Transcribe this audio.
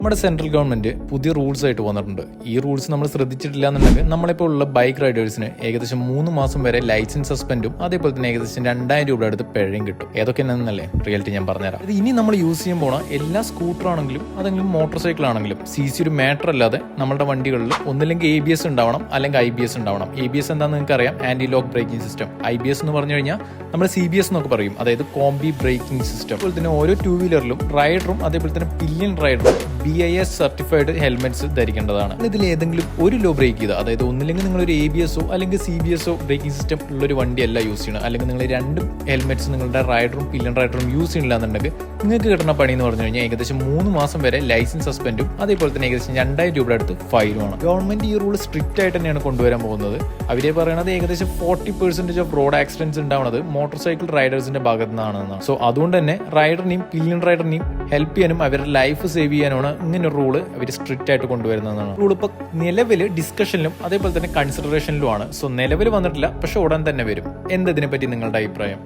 നമ്മുടെ central government പുതിയ rules ആയിട്ട് വന്നിട്ടുണ്ട്. ഈ റൂൾസ് നമ്മൾ ശ്രദ്ധിച്ചിട്ടില്ല എന്നുണ്ടെങ്കിൽ നമ്മളിപ്പോൾ ഉള്ള ബൈക്ക് റൈഡേഴ്സിന് ഏകദേശം 3 മാസം വരെ ലൈസൻസ് സസ്പെൻഡും അതേപോലെ തന്നെ ഏകദേശം 2000 രൂപയുടെ അടുത്ത് പിഴയും കിട്ടും. ഏതൊക്കെ എന്നല്ലേ റിയാലിറ്റി ഞാൻ പറഞ്ഞുതരാം. ഇത് ഇനി നമ്മൾ യൂസ് ചെയ്യാൻ പോണ എല്ലാ സ്കൂട്ടർ ആണെങ്കിലും അതെങ്കിലും മോട്ടോർ സൈക്കിൾ ആണെങ്കിലും CC ഒരു മാറ്റർ അല്ലാതെ നമ്മുടെ വണ്ടികളിൽ ഒന്നില്ലെങ്കിൽ ABS ഉണ്ടാവണം അല്ലെങ്കിൽ IBS ഉണ്ടാവണം. ABS എന്താണെന്ന് നിങ്ങൾക്ക് അറിയാം, anti lock braking system. IBS എന്ന് പറഞ്ഞു കഴിഞ്ഞാൽ നമ്മൾ CBS എന്നൊക്കെ പറയും, അതായത് കോംബി ബ്രേക്കിംഗ് സിസ്റ്റം. അതുപോലെ തന്നെ ഓരോ 2 വീലറിലും റൈഡറും അതേപോലെ തന്നെ പില്ലിയൻ റൈഡറും BIS സർട്ടിഫൈഡ് ഹെൽമെറ്റ്സ് ധരിക്കേണ്ടതാണ്. ഇതിൽ ഏതെങ്കിലും ഒരു ലോ ബ്രേക്ക് ചെയ്താൽ, അതായത് ഒന്നില്ലെങ്കിൽ നിങ്ങൾ ഒരു ABSO അല്ലെങ്കിൽ CBSO ബ്രേക്കിംഗ് സിസ്റ്റം ഉള്ളൊരു വണ്ടിയല്ല യൂസ് ചെയ്യണം, അല്ലെങ്കിൽ നിങ്ങൾ 2 ഹെൽമെറ്റ്സ് നിങ്ങളുടെ റൈഡറും പില്ലിയൻ റൈഡറും യൂസ് ചെയ്യണില്ല എന്നുണ്ടെങ്കിൽ നിങ്ങൾക്ക് കിട്ടുന്ന പണി എന്ന് പറഞ്ഞു കഴിഞ്ഞാൽ ഏകദേശം 3 മാസം വരെ ലൈസൻസ് സസ്പെൻഡും അതേപോലെ തന്നെ ഏകദേശം 2000 രൂപയുടെ അടുത്ത് ഫൈനുമാണ്. ഗവൺമെന്റ് ഈ റൂൾ സ്ട്രിക്റ്റ് ആയിട്ട് തന്നെയാണ് കൊണ്ടുവരാൻ പോകുന്നത്. അവരെ പറയണത് ഏകദേശം 40% ഓഫ് റോഡ് ആക്സിഡന്റ്സ് ഉണ്ടാവുന്നത് മോട്ടോർ സൈക്കിൾ റൈഡേഴ്സിന്റെ ഭാഗത്തു നിന്നാണെന്നാണ്. സോ അതുകൊണ്ട് തന്നെ റൈഡറിനെയും പില്ലിയൻ റൈഡറിനെയും ഹെൽപ്പ് ചെയ്യാനും അവരുടെ ലൈഫ് സേവ് ചെയ്യാനാണ് ഇങ്ങനെ ഒരു റൂള് അവർ സ്ട്രിക്റ്റ് ആയിട്ട് കൊണ്ടുവരുന്നതാണ്. റൂൾ ഇപ്പോൾ നിലവിൽ ഡിസ്കഷനിലും അതേപോലെ തന്നെ കൺസിഡറേഷനിലുമാണ്. സോ നിലവിൽ വന്നിട്ടില്ല, പക്ഷെ ഉടൻ തന്നെ വരും. എന്തതിനെ പറ്റി നിങ്ങളുടെ അഭിപ്രായം?